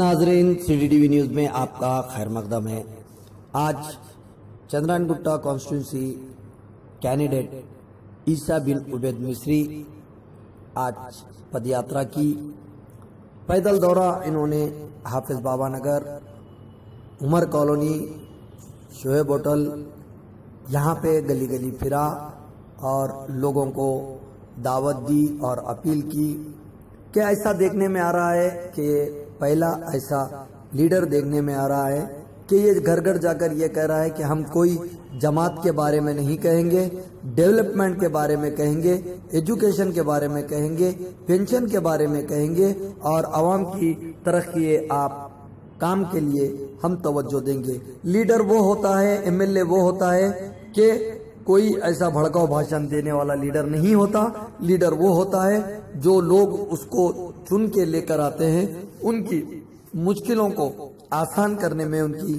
नाजरीन, CDTV news में आपका खैर मकदम है। आज चंद्रायन गुट्टा कॉन्स्टिट्यूंसी कैंडिडेट ईसा बिन उबैद मिस्री आज पदयात्रा की। पैदल दौरा इन्होंने हाफिज बाबा नगर, उमर कॉलोनी, शोएब होटल, यहाँ पे गली गली फिरा और लोगों को दावत दी और अपील की कि ऐसा देखने में आ रहा है कि पहला ऐसा लीडर देखने में आ रहा है कि ये घर घर जाकर ये कह रहा है कि हम कोई जमात के बारे में नहीं कहेंगे, डेवलपमेंट के बारे में कहेंगे, एजुकेशन के बारे में कहेंगे, पेंशन के बारे में कहेंगे और आवाम की तरक्की आप काम के लिए हम तवज्जो देंगे। लीडर वो होता है, MLA वो होता है कि कोई ऐसा भड़काऊ भाषण देने वाला लीडर नहीं होता। लीडर वो होता है जो लोग उसको चुन के लेकर आते हैं, उनकी मुश्किलों को आसान करने में उनकी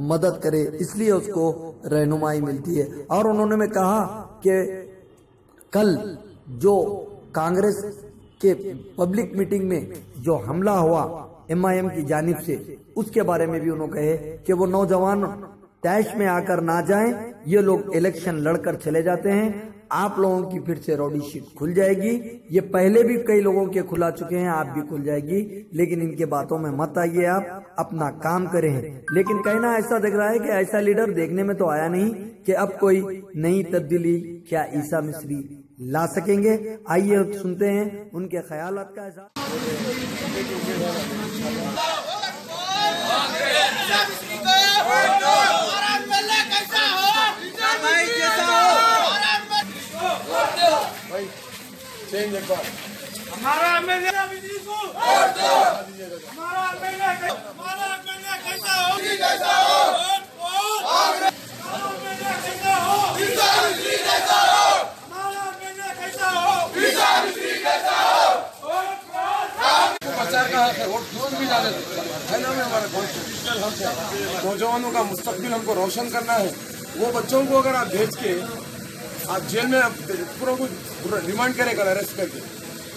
मदद करे, इसलिए उसको रहनुमाई मिलती है। और उन्होंने कहा कि कल जो कांग्रेस के पब्लिक मीटिंग में जो हमला हुआ MIM की जानिब से, उसके बारे में भी उन्होंने कहे कि वो नौजवान तैश में आकर ना जाएं, ये लोग इलेक्शन लड़कर चले जाते हैं, आप लोगों की फिर से रौडी शीट खुल जाएगी। ये पहले भी कई लोगों के खुला चुके हैं, आप भी खुल जाएगी, लेकिन इनके बातों में मत आइए, आप अपना काम करें। लेकिन कहना ऐसा दिख रहा है कि ऐसा लीडर देखने में तो आया नहीं कि अब कोई नई तब्दीली क्या ईसा मिस्री ला सकेंगे। आइए सुनते हैं उनके ख्यालात का ऐसा। हमारा एमएलए को वोट दो। हमारा एमएलए कैसा हो? कैसा हो? हमारा एमएलए कैसा हो? हमारा एमएलए कैसा हो? प्रचार का वोट जोन भी डाले है ना, हमारा कॉन्स्टिट्यूशनल हक है। नौजवानों का मुस्तकबिल हमको रोशन करना है। वो बच्चों को अगर आप भेज के आप जेल में पूरा कुछ रिमांड करेगा अरेस्ट करके,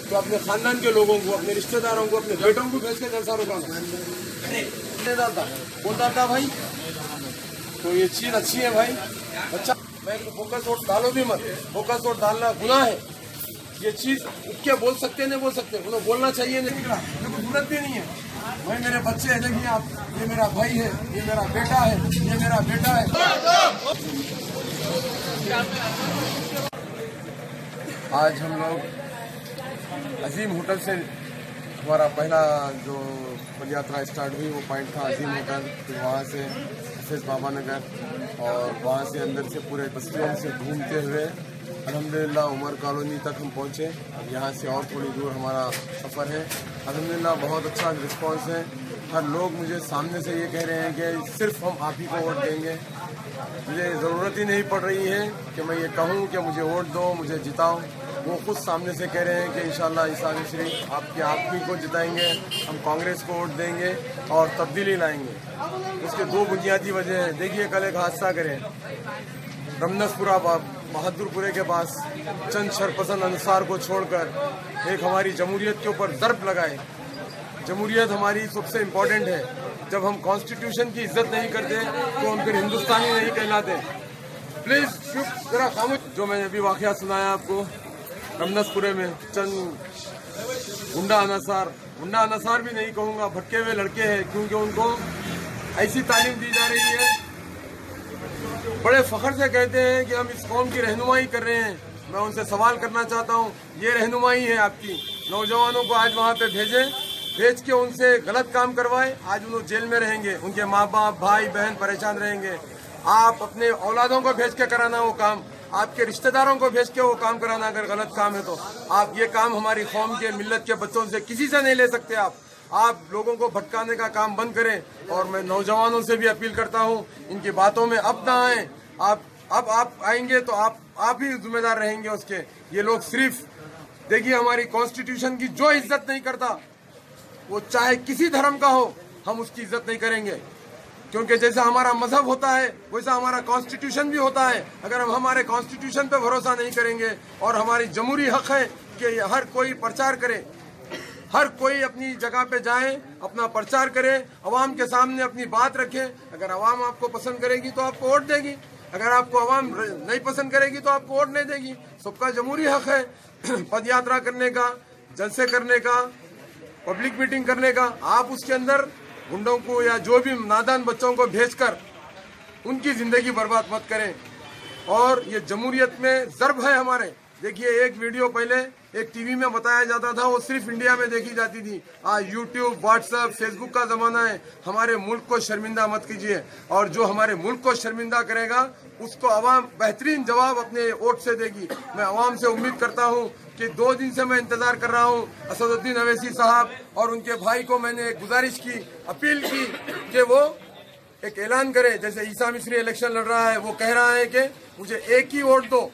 तो अपने खानदान के लोगों को, अपने रिश्तेदारों को, अपने बेटों को भेज के जलसा रोकाना डालता कौन डालता भाई? तो ये चीज अच्छी है भाई। अच्छा, मैं फोकस वोट डालो भी मत, फोकस वोट डालना गुनाह है। ये चीज क्या बोल सकते नहीं बोल सकते, उन्हें बोलना चाहिए नहीं, जरूरत भी नहीं है। भाई मेरे बच्चे हैं, देखिए आप, ये मेरा भाई है, ये मेरा बेटा है, ये मेरा बेटा है। आज हम लोग अजीम होटल से, हमारा पहला जो पदयात्रा स्टार्ट हुई वो पॉइंट था अजीम होटल, फिर वहाँ से हाफिज बाबा नगर और वहाँ से अंदर से पूरे बस्तियों से घूमते हुए अल्हम्दुलिल्लाह उमर कॉलोनी तक हम पहुँचे। अब यहाँ से और थोड़ी दूर हमारा सफ़र है। अल्हम्दुलिल्लाह बहुत अच्छा रिस्पांस है। हर लोग मुझे सामने से ये कह रहे हैं कि सिर्फ हम आप ही को वोट देंगे। मुझे ज़रूरत ही नहीं पड़ रही है कि मैं ये कहूँ कि मुझे वोट दो, मुझे जिताओ। वो खुद सामने से कह रहे हैं कि इंशाल्लाह ईसा मिस्री आप ही को जिताएंगे, हम कांग्रेस को वोट देंगे और तब्दीली लाएंगे। उसके दो बुनियादी वजह हैं। देखिए, कल एक हादसा करें, रमनसपुरा बहादुरपुरे के पास चंद शरपसंद अंसार को छोड़कर एक हमारी जमहूरियत के ऊपर दर्ब लगाए। जमहूरियत हमारी सबसे इम्पोर्टेंट है। जब हम कॉन्स्टिट्यूशन की इज्जत नहीं करते तो हम फिर हिंदुस्तानी नहीं कहलाते। प्लीज चुप जरा खामोश। जो मैंने अभी वाकया सुनाया आपको, रमनसपुरे में चंद गुंडा अनसार भी नहीं कहूँगा, भटके हुए लड़के हैं, क्योंकि उनको ऐसी तालीम दी जा रही है, बड़े फख्र से कहते हैं कि हम इस कौम की रहनुमाई कर रहे हैं। मैं उनसे सवाल करना चाहता हूँ, ये रहनुमाई है आपकी? नौजवानों को आज वहाँ पे भेज के उनसे गलत काम करवाए, आज उन्होंने जेल में रहेंगे, उनके माँ बाप भाई बहन परेशान रहेंगे। आप अपने औलादों को भेज के कराना वो काम, आपके रिश्तेदारों को भेज के वो काम कराना अगर गलत काम है तो आप ये काम हमारी कौम के मिल्लत के बच्चों से किसी से नहीं ले सकते। आप लोगों को भटकाने का काम बंद करें। और मैं नौजवानों से भी अपील करता हूं, इनकी बातों में अब ना आए। आप आएंगे तो आप ही जिम्मेदार रहेंगे उसके। ये लोग सिर्फ देखिए, हमारी कॉन्स्टिट्यूशन की जो इज्जत नहीं करता, वो चाहे किसी धर्म का हो, हम उसकी इज्जत नहीं करेंगे। क्योंकि जैसा हमारा मजहब होता है वैसा हमारा कॉन्स्टिट्यूशन भी होता है। अगर हम हमारे कॉन्स्टिट्यूशन पे भरोसा नहीं करेंगे और हमारी जमहूरी हक है कि हर कोई प्रचार करे, हर कोई अपनी जगह पे जाए, अपना प्रचार करे, अवाम के सामने अपनी बात रखे। अगर अवाम आपको पसंद करेगी तो आपको वोट देगी, अगर आपको अवाम नहीं पसंद करेगी तो आपको वोट नहीं देगी। सबका जमहूरी हक है पद यात्रा करने का, जलसे करने का, पब्लिक मीटिंग करने का। आप उसके अंदर गुंडों को या जो भी नादान बच्चों को भेजकर उनकी जिंदगी बर्बाद मत करें। और ये जमहूरियत में ज़र्ब है हमारे। देखिए, एक वीडियो पहले एक टीवी में बताया जाता था, वो सिर्फ इंडिया में देखी जाती थी। आज यूट्यूब, व्हाट्सएप, फेसबुक का ज़माना है। हमारे मुल्क को शर्मिंदा मत कीजिए, और जो हमारे मुल्क को शर्मिंदा करेगा उसको अवाम बेहतरीन जवाब अपने वोट से देगी। मैं अवाम से उम्मीद करता हूँ कि 2 दिन से मैं इंतज़ार कर रहा हूँ असदुद्दीन अवैसी साहब और उनके भाई को मैंने एक गुजारिश की, अपील की कि वो एक ऐलान करे। जैसे ईसा मिस्री इलेक्शन लड़ रहा है, वो कह रहा है कि मुझे एक ही वोट दो,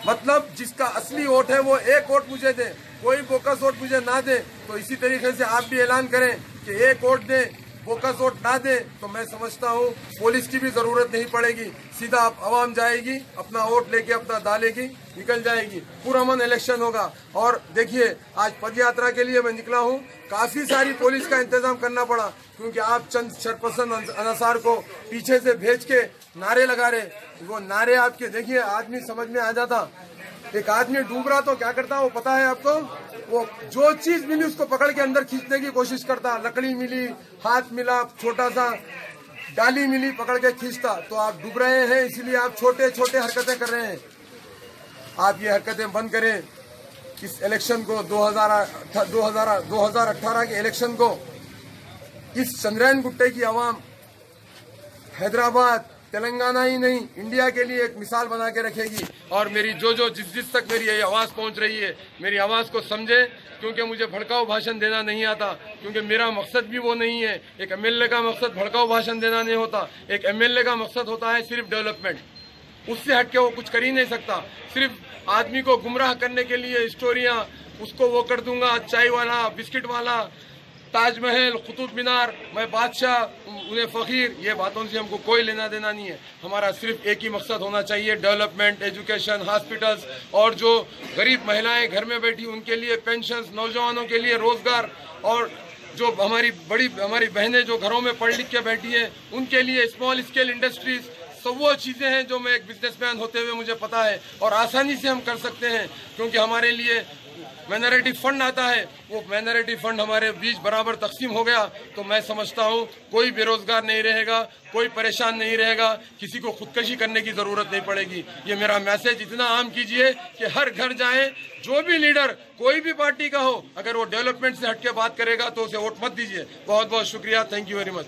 मतलब जिसका असली वोट है वो एक वोट मुझे दे, कोई बोकस वोट मुझे ना दे। तो इसी तरीके से आप भी ऐलान करें कि एक वोट दे, बोकस वोट ना दे, तो मैं समझता हूँ पुलिस की भी जरूरत नहीं पड़ेगी। सीधा आप अवाम जाएगी, अपना वोट लेके अपना डालेगी, निकल जाएगी, पुरअमन इलेक्शन होगा। और देखिए, आज पद यात्रा के लिए मैं निकला हूँ, काफी सारी पुलिस का इंतजाम करना पड़ा, क्योंकि आप चंद शरपसंद अनसार को पीछे से भेज के नारे लगा रहे। वो नारे आपके देखिए आदमी समझ में आ जाता। एक आदमी डूब रहा तो क्या करता वो पता है आपको? वो जो चीज मिली उसको पकड़ के अंदर खींचने की कोशिश करता। लकड़ी मिली, हाथ मिला, छोटा सा डाली मिली, पकड़ के खींचता। तो आप डूब रहे हैं, इसीलिए आप छोटे छोटे हरकतें कर रहे हैं। आप ये हरकतें बंद करें। इस इलेक्शन को 2018 के इलेक्शन को इस चंद्रयान गुट्टे की आवाम हैदराबाद, तेलंगाना ही नहीं, इंडिया के लिए एक मिसाल बना के रखेगी। और मेरी जिस तक मेरी ये आवाज़ पहुंच रही है, मेरी आवाज़ को समझे, क्योंकि मुझे भड़काऊ भाषण देना नहीं आता, क्योंकि मेरा मकसद भी वो नहीं है। एक एमएलए का मकसद भड़काऊ भाषण देना नहीं होता। एक एमएलए का मकसद होता है सिर्फ डेवलपमेंट। उससे हटके वो कुछ कर ही नहीं सकता। सिर्फ आदमी को गुमराह करने के लिए स्टोरियां, उसको वो कर दूंगा, चाय वाला, बिस्किट वाला, ताजमहल, कुतुब मीनार, मैं बादशाह, उन्हें फकीर, ये बातों से हमको कोई लेना देना नहीं है। हमारा सिर्फ एक ही मकसद होना चाहिए, डेवलपमेंट, एजुकेशन, हॉस्पिटल्स, और जो गरीब महिलाएं घर में बैठी उनके लिए पेंशन्स, नौजवानों के लिए रोजगार, और जो हमारी बहनें जो घरों में पढ़ लिख के बैठी हैं उनके लिए स्मॉल स्केल इंडस्ट्रीज। सब वो चीज़ें हैं जो मैं एक बिजनेसमैन होते हुए मुझे पता है, और आसानी से हम कर सकते हैं, क्योंकि हमारे लिए माइनॉरिटी फंड आता है। वो माइनॉरिटी फंड हमारे बीच बराबर तकसीम हो गया तो मैं समझता हूँ कोई बेरोजगार नहीं रहेगा, कोई परेशान नहीं रहेगा, किसी को खुदकशी करने की ज़रूरत नहीं पड़ेगी। ये मेरा मैसेज इतना आम कीजिए कि हर घर जाएं, जो भी लीडर कोई भी पार्टी का हो, अगर वो डेवलपमेंट से हटके बात करेगा तो उसे वोट मत दीजिए। बहुत बहुत शुक्रिया, थैंक यू वेरी मच।